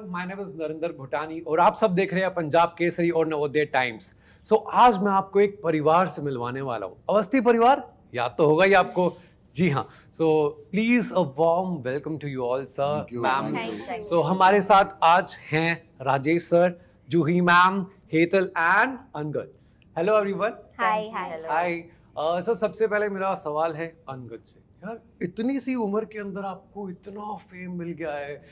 everyone, my name is Narendra भूटानी और आप सब देख रहे हैं पंजाब केसरी और नवोदय टाइम्स। आज मैं आपको एक परिवार से मिलवाने वाला हूँ। अवस्थी परिवार याद तो होगा ही आपको। जी हाँ, please a warm welcome to you all sir, ma'am. हमारे साथ आज हैं Rajesh sir, Juhi ma'am, Hetal and Angad. Hello everyone. Hi. सबसे पहले मेरा सवाल है अनगद से। यार इतनी सी उम्र के अंदर आपको इतना फेम मिल गया है,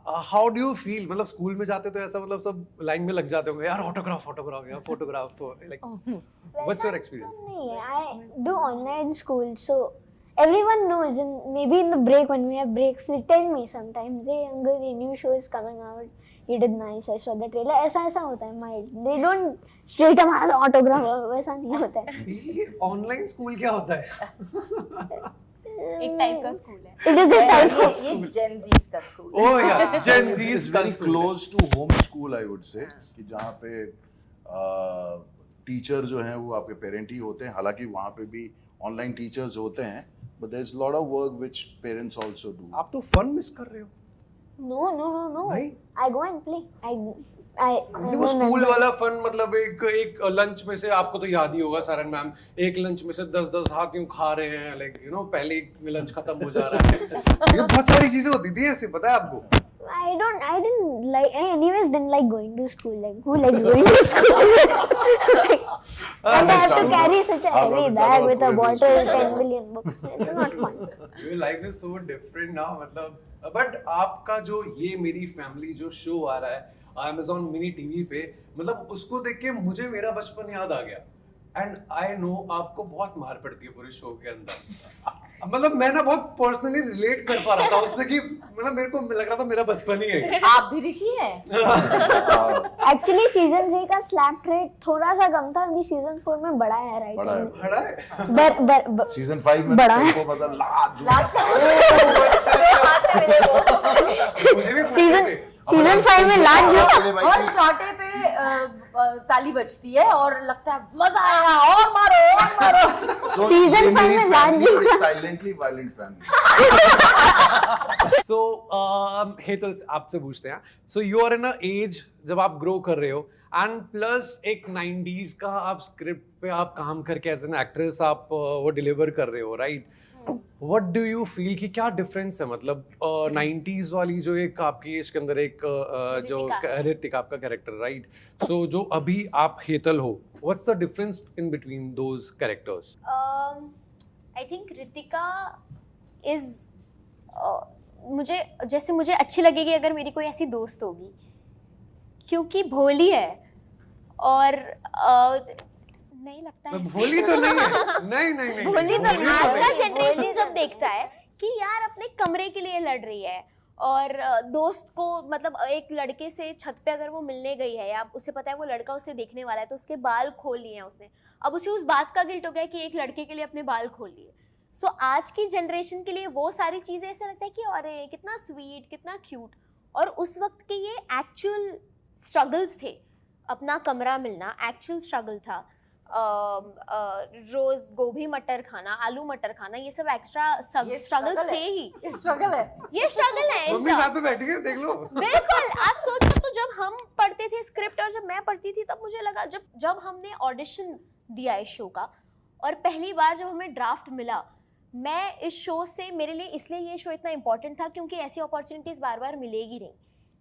हाउ डू यू फील? मतलब स्कूल में जाते तो ऐसा मतलब सब लाइन में लग जाते होंगे, यार ऑटोग्राफ यार photograph, like what's your experience? नहीं, I do online school, so everyone knows, and maybe in the break when we have breaks they tell me sometimes, hey Angad, a new show is coming out, you did nice, I saw the trailer. ऐसा होता है mind, they don't straight हमारा से autograph वैसा नहीं होता है। ये ऑनलाइन स्कूल क्या होता है? एक टाइप का स्कूल है। It is a type of ये Gen Z's का स्कूल है। Oh yeah, Gen Z is very close to home school, I would say, कि जहाँ पे टीचर जो हैं वो आपके पेरेंट ही होते हैं। हालांकि वहाँ पे भी ऑनलाइन टीचर्स होते हैं, but there is a lot of work which parents also do. आप तो फन मिस कर रहे हो। No. नहीं? I go and play. वो स्कूल वाला फन, मतलब एक लंच में से आपको तो याद ही होगा सरन मैम, एक लंच में से 10 हाथ क्यों खा रहे हैं, लाइक यू नो पहले लंच खत्म हो जा रहा है। ये बहुत सारी चीजें होती थी ऐसे, पता है आपको? I didn't like going to school. Like, who likes going to school? And I have to carry such a heavy bag with a bottle, 10 million books. It's not fun. Your life is so different now, मतलब। But आपका जो ये मेरी family जो show आ रहा है Amazon mini TV पे, मतलब उसको देख के मुझे मेरा बचपन याद आ गया। एंड आई नो आपको बहुत मार पड़ती है पूरे शो के अंदर। मतलब मैं ना बहुत पर्सनली रिलेट कर पा रहा था उससे कि मतलब मेरे को लग रहा था मेरा बचपन ही है। आप भी ऋषि हैं। Actually सीजन 3 का स्लैप रेट थोड़ा सा कम था, अभी सीजन 4 में बढ़ा है, राइट? बड़ा है। सीजन 5 में बड़ा है। तुमको मतलब लात मुझे भी सीजन 5 में लात जो और चौटे पे ताली बजती है और लगता है मजा आएगा, और मारो। सीजन 5 में लात जो साइलेंटली वायलेंट फैमिली। हेतल आपसे पूछते हैं, you are in a age जब आप ग्रो कर रहे हो, एंड प्लस एक 90s का आप स्क्रिप्ट पे आप काम करके एज एन एक्ट्रेस आप वो डिलीवर कर रहे हो, right? What do you feel कि क्या डिफरेंस है? मतलब 90s वाली जो एक आपकी एज के अंदर एक जो ऋतिका आपका कैरेक्टर, राइट? जो अभी आप हेतल हो, what's the difference in between those characters? I think Ritika is मुझे अच्छी लगेगी अगर मेरी कोई ऐसी दोस्त होगी, क्योंकि भोली है और नहीं लगता है भोली तो नहीं है। नहीं भोली तो नहीं। आज का जनरेशन जब देखता है कि यार अपने कमरे के लिए लड़ रही है और दोस्त को, मतलब एक लड़के से छत पे अगर वो मिलने गई है या उसे पता है वो लड़का उसे देखने वाला है तो उसके बाल खोल लिए हैं उसने, अब उसे उस बात का गिल्ट हो गया कि एक लड़के के लिए अपने बाल खोल लिए। आज की जनरेशन के लिए वो सारी चीजें ऐसा लगता है कि अरे कितना स्वीट, कितना क्यूट। और उस वक्त के ये एक्चुअल स्ट्रगल्स थे, अपना कमरा मिलना एक्चुअल स्ट्रगल था। रोज गोभी मटर खाना, आलू मटर खाना, ये सब एक्स्ट्रा स्ट्रगल्स थे ही। ये स्ट्रगल है मम्मी साथ में बैठी है, देख लो। बिल्कुल। आप सोचो तो जब हम पढ़ते थे स्क्रिप्ट और जब मैं पढ़ती थी तब मुझे लगा, जब हमने ऑडिशन दिया इस शो का और पहली बार जब हमें ड्राफ्ट मिला, मैं इस शो से, मेरे लिए इसलिए ये शो इतना इंपॉर्टेंट था क्योंकि ऐसी अपॉर्चुनिटीज बार बार मिलेगी नहीं,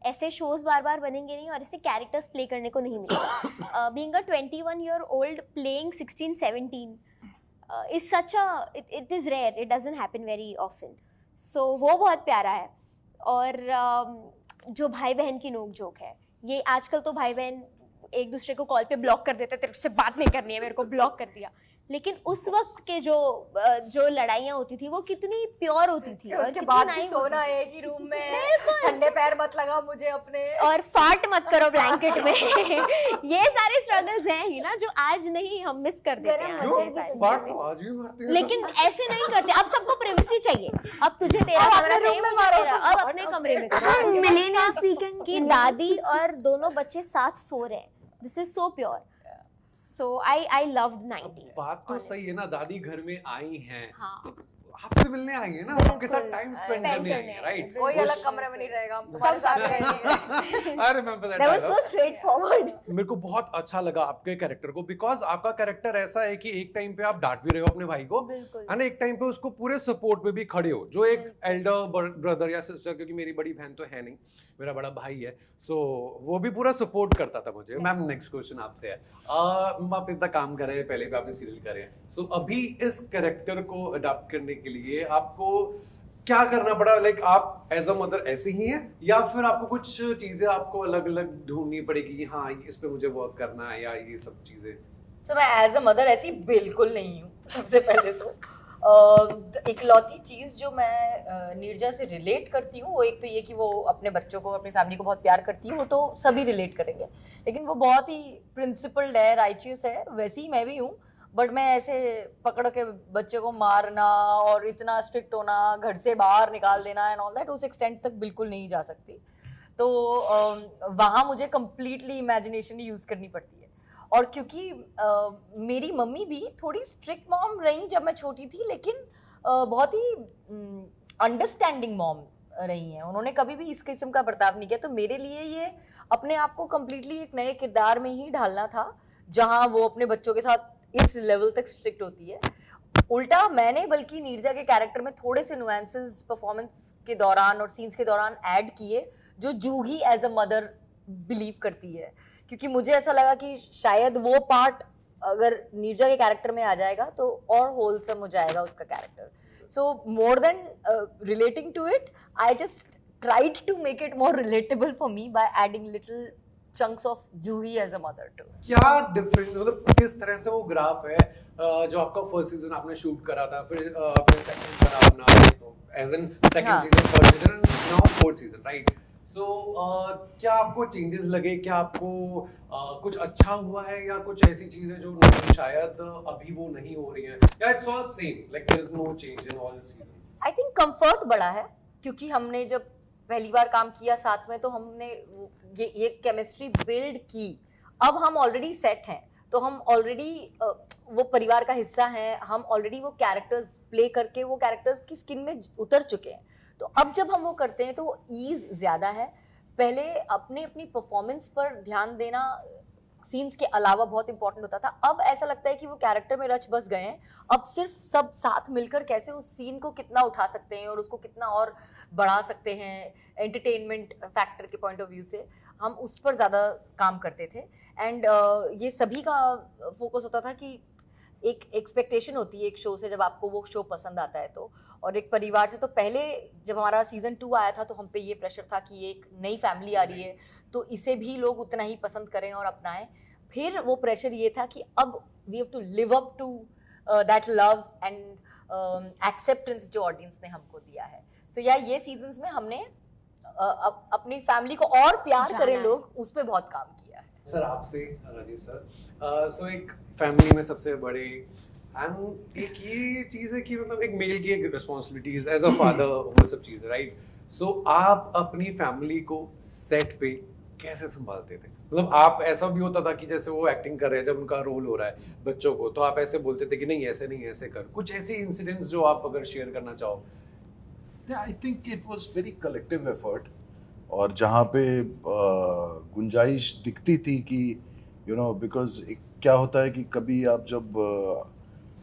ऐसे शोज बार बार बनेंगे नहीं और ऐसे कैरेक्टर्स प्ले करने को नहीं मिलेगा। Being a 21-year-old playing 16-17 is such a, it is rare, it doesn't happen very often. So वो बहुत प्यारा है। और जो भाई बहन की नोक झोंक है, ये आजकल तो भाई बहन एक दूसरे को कॉल पे ब्लॉक कर देते, तेरे से बात नहीं करनी है, मेरे को ब्लॉक कर दिया। लेकिन उस वक्त के जो लड़ाइयाँ होती थी वो कितनी प्योर होती थी और उसके बाद भी सोना एक ही रूम में, ठंडे पैर मत लगा मुझे अपने, और फाट मत करो ब्लैंकेट में। ये सारे स्ट्रगल्स हैं ही ना जो आज नहीं हम मिस कर देते हैं। आज भी मारते हैं, लेकिन ऐसे नहीं करते। अब सबको प्राइवेसी चाहिए, अब तुझे तेरा कमरा चाहिए, मुझे तेरा, अब अपने कमरे में करो। कि दादी और दोनों बच्चे साथ सो रहे हैं, this is so pure. So I loved 90s. बात तो सही है ना, दादी घर में आई हैं। हाँ। आपसे मिलने आई है ना, आपके साथ टाइम स्पेंड करने आई है, राइट? कोई अलग कमरे में नहीं रहेगा, हम तुम्हारे साथ रहेंगे। I remember that That was so straightforward. मेरे को बहुत अच्छा लगा आपके कैरेक्टर को, बिकॉज आपका कैरेक्टर ऐसा है कि एक टाइम पे आप डांट भी रहे हो अपने भाई को, बिल्कुल। है ना, एक टाइम पे उसको पूरे सपोर्ट पे भी खड़े हो, जो एक एल्डर ब्रदर या सिस्टर, क्योंकि मेरी बड़ी बहन तो है नहीं, मेरा बड़ा भाई है, सो वो भी पूरा सपोर्ट करता था मुझे। मैम नेक्स्ट क्वेश्चन आपसे है, आप इतना काम कर रहे हैं, पहले भी आपने सीरियल करे हैं, सो अभी इस कैरेक्टर को अडॉप्ट करने के लिए आपको क्या करना पड़ा? लाइक आप एज अ मदर ऐसे ही हैं, या फिर आपको कुछ चीजें आपको अलग अलग ढूंढनी पड़ेगी कि हाँ इस पे मुझे वर्क करना है, या ये सब चीजें? सो मैं एज अ मदर ऐसी बिल्कुल नहीं हूँ। सबसे पहले तो इकलौती चीज़ जो मैं नीरजा से रिलेट करती हूँ वो एक तो ये कि वो अपने बच्चों को, अपनी फैमिली को बहुत प्यार करती है, वो तो सभी रिलेट करेंगे, लेकिन वो बहुत ही प्रिंसिपल्ड है, राइचियस है, वैसी ही मैं भी हूँ। बट मैं ऐसे पकड़ के बच्चे को मारना और इतना स्ट्रिक्ट होना, घर से बाहर निकाल देना एंड ऑल दैट, उस एक्सटेंट तक बिल्कुल नहीं जा सकती। तो वहाँ मुझे कम्प्लीटली इमेजिनेशन यूज़ करनी पड़ती है। और क्योंकि मेरी मम्मी भी थोड़ी स्ट्रिक्ट मॉम रही जब मैं छोटी थी, लेकिन बहुत ही अंडरस्टैंडिंग मॉम रही हैं, उन्होंने कभी भी इस किस्म का बर्ताव नहीं किया। तो मेरे लिए ये अपने आप को कम्प्लीटली एक नए किरदार में ही ढालना था, जहाँ वो अपने बच्चों के साथ इस लेवल तक स्ट्रिक्ट होती है। उल्टा मैंने बल्कि नीरजा के कैरेक्टर में थोड़े से नुएंसेस परफॉर्मेंस के दौरान और सीन्स के दौरान ऐड किए, जो जूही एज अ मदर बिलीव करती है, क्योंकि मुझे ऐसा लगा कि शायद वो पार्ट अगर नीरजा के कैरेक्टर में आ जाएगा तो और होलसम हो जाएगा उसका character. So more than relating to it, I just tried to make it more relatable for me by adding little chunks of Juhi as a mother too. क्या डिफरेंस, मतलब किस तरह से वो ग्राफ है जो आपका फर्स्ट सीजन आपने शूट करा था, फिर आपने सेकंड करा अपना as an second season, third season, now fourth season, right? So क्या आपको चेंजेस लगे, क्या आपको कुछ अच्छा हुआ है, या कुछ ऐसी चीजें जो शायद अभी वो नहीं हो रही हैं, या it's all same, like there is no change in all seasons? I think comfort बढ़ा है, क्योंकि हमने जब पहली बार काम किया साथ में तो हमने ये केमिस्ट्री बिल्ड की। अब हम ऑलरेडी सेट हैं, तो हम ऑलरेडी वो परिवार का हिस्सा हैं, हम ऑलरेडी वो कैरेक्टर्स प्ले करके वो कैरेक्टर्स की स्किन में उतर चुके हैं। तो अब जब हम वो करते हैं तो वो ईज ज़्यादा है। पहले अपनी परफॉर्मेंस पर ध्यान देना सीन्स के अलावा बहुत इंपॉर्टेंट होता था, अब ऐसा लगता है कि वो कैरेक्टर में रच बस गए हैं। अब सिर्फ सब साथ मिलकर कैसे उस सीन को कितना उठा सकते हैं और उसको कितना और बढ़ा सकते हैं एंटरटेनमेंट फैक्टर के पॉइंट ऑफ व्यू से, हम उस पर ज़्यादा काम करते थे। एंड ये सभी का फोकस होता था कि एक एक्सपेक्टेशन होती है एक शो से, जब आपको वो शो पसंद आता है तो, और एक परिवार से। तो पहले जब हमारा सीजन 2 आया था तो हम पे ये प्रेशर था कि एक नई फैमिली आ रही है तो इसे भी लोग उतना ही पसंद करें और अपनाएं। फिर वो प्रेशर ये था कि अब we have to live up to that love and acceptance जो ऑडियंस ने हमको दिया है। सो या ये सीजन्स में हमने अपनी फैमिली को और प्यार करें लोग, उस पर बहुत काम किया है। सर आपसे राजेश सर, सो एक फैमिली में सबसे बड़े, एंड एक ये चीज़ है कि मतलब एक मेल की एक रिस्पॉन्सिबिलिटीज एज अ फादर, वो सब चीज़, राइट? सो आप अपनी फैमिली को सेट पे कैसे संभालते थे? मतलब आप, ऐसा भी होता था कि जैसे वो एक्टिंग कर रहे हैं, जब उनका रोल हो रहा है बच्चों को, तो आप ऐसे बोलते थे कि नहीं ऐसे नहीं, ऐसे कर, कुछ ऐसी इंसिडेंट्स जो आप अगर शेयर करना चाहो? I think it was very collective effort, और जहाँ पे गुंजाइश दिखती थी कि बिकॉज क्या होता है कि कभी आप जब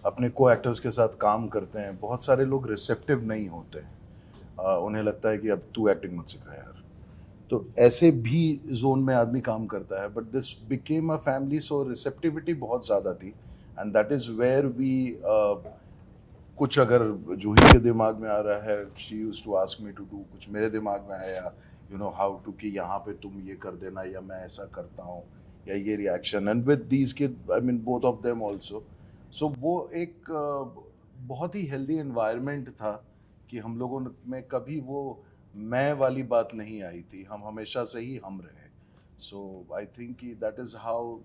अपने को एक्टर्स के साथ काम करते हैं, बहुत सारे लोग रिसेप्टिव नहीं होते हैं, उन्हें लगता है कि अब तू एक्टिंग मत सिखा यार, तो ऐसे भी जोन में आदमी काम करता है। But this became a family, so receptivity बहुत ज़्यादा थी, and that is where we कुछ अगर जूही के दिमाग में आ रहा है, she used to ask me to do, कुछ मेरे दिमाग में आया हाउ टू कि यहाँ पे तुम ये कर देना, या मैं ऐसा करता हूँ, या ये reaction, and with these kid I mean both of them also. So वो एक बहुत ही हेल्दी एनवायरनमेंट था कि हम लोगों में कभी वो मैं वाली बात नहीं आई थी, हम हमेशा से ही हम रहे। सो आई थिंक कि that is how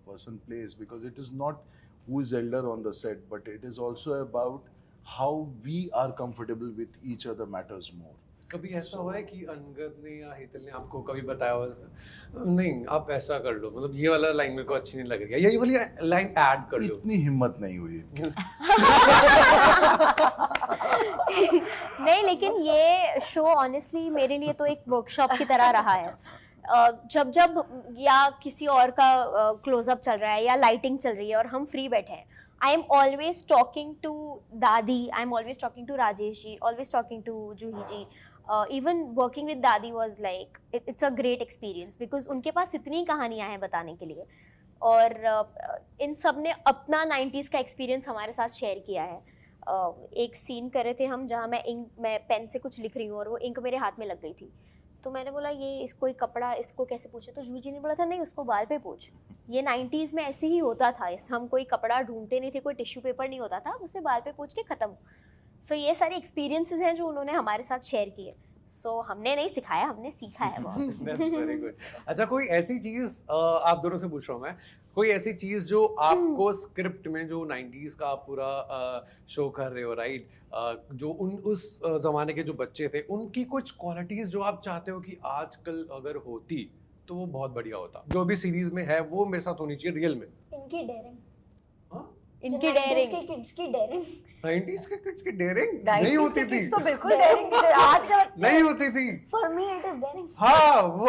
person plays, because it is not who is elder on the set, but it is also about how we are comfortable with each other matters more. कभी ऐसा हुआ है कि अंगद ने या हेतल ने आपको कभी बताया हो, नहीं आप ऐसा कर लो, मतलब ये वाला लाइन मेरे को अच्छी नहीं लग रही है, या ये वाली लाइन ऐड कर लो? इतनी हिम्मत नहीं हुई। नहीं, लेकिन ये शो ऑनेस्टली मेरे लिए तो एक वर्कशॉप की तरह रहा है। जब जब या किसी और का क्लोजअप चल रहा है या लाइटिंग चल रही है और हम फ्री बैठे हैं, I am always talking to dadi, I am always talking to Rajesh ji, always talking to Juhi ji. Even working with dadi was like it's a great experience because उनके पास इतनी कहानियाँ हैं बताने के लिए, और इन सब ने अपना 90s का एक्सपीरियंस हमारे साथ शेयर किया है। एक सीन कर रहे थे हम जहाँ मैं पेन से कुछ लिख रही हूँ और वो इंक मेरे हाथ में लग गई थी, तो मैंने बोला ये इसको एक कपड़ा इसको कैसे पूछे, तो जूही जी ने बोला था नहीं उसको बाल पे पूछ। ये 90s में ऐसे ही होता था, हम कोई कपड़ा ढूंढते नहीं थे, कोई टिश्यू पेपर नहीं होता था, उसे बाल पे पूछ के ख़त्म। सो ये सारे एक्सपीरियंसेस हैं जो उन्होंने हमारे साथ शेयर किए। सो हमने नहीं सिखाया, हमने सीखा है बहुत। That's very good. अच्छा, कोई ऐसी चीज आप दोनों से पूछ रहा हूँ मैं, कोई ऐसी चीज जो आपको स्क्रिप्ट में जो 90s का आप पूरा शो कर रहे हो, राइट, जो उस जमाने के जो बच्चे थे उनकी कुछ क्वालिटीज जो आप चाहते हो कि आजकल अगर होती तो वो बहुत बढ़िया होता, जो भी सीरीज में है वो मेरे साथ होनी चाहिए रियल में? इनकी डेयरिंग, इनकी डेयरिंग, किड्स की डेयरिंग। 90s के किड्स की डेयरिंग 90s नहीं के होती थी, kids तो बिल्कुल डेयरिंग थे, आज का बच्चा नहीं होती थी। For me it is daring. हाँ, वो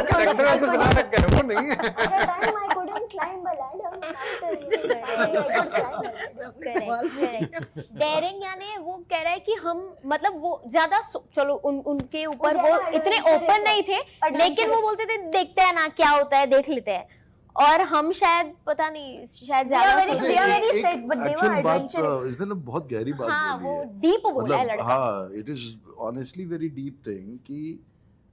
कैरेक्टर ऐसे बना रखा है, वो नहीं है। At a time I couldn't climb a ladder. After reading I could climb a ladder. Correct. Daring यानी वो कह रहा है कि हम मतलब वो ज्यादा चलो उनके ऊपर वो वो ज्यादा इतने adventurous ओपन है, नहीं थे, लेकिन वो adventurous। बोलते थे देखते हैं ना क्या होता है, देख लेते हैं। और हम शायद पता नहीं शायद They are ज्यादा very- सोचते they are थे। very sick, but they were actual बात adventurous. इसने ना बहुत गहरी बात हाँ, बोली वो है। डीप बोला है मतलब लड़का। हाँ, it is honestly very deep thing कि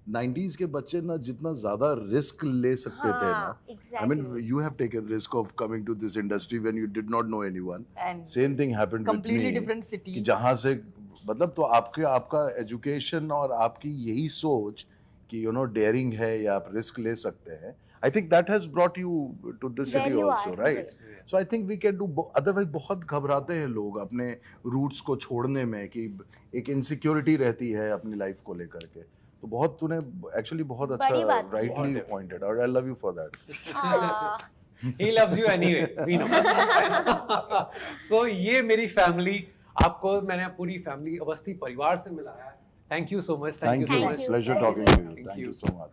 90s के बच्चे ना जितना ज्यादा रिस्क ले सकते थे ना, हाँ, I mean exactly. You have taken risk of coming to this industry when you did not know anyone. And same thing happened with completely me different city. कि जहाँ से मतलब तो आपका एजुकेशन और आपकी यही सोच कि यू नो डेयरिंग है या आप रिस्क ले सकते हैं, I think that has brought you to this city Where you also, are right? today. So I think we can do, otherwise बहुत घबराते हैं लोग अपने रूट्स को छोड़ने में, कि एक इनसिक्योरिटी रहती है अपनी लाइफ को लेकर के। तो बहुत तूने एक्चुअली बहुत अच्छा बड़ी बात है। राइटली पॉइंटेड, और I love you for that. हाँ, He loves you anyway, we know. So ये मेरी फैमिली, आपको मैंने पूरी फैमिली अवस्थी परिवार से मिलाया है। Thank you so much. Thank so you, much. Pleasure talking to you, Thank thank you. You so much.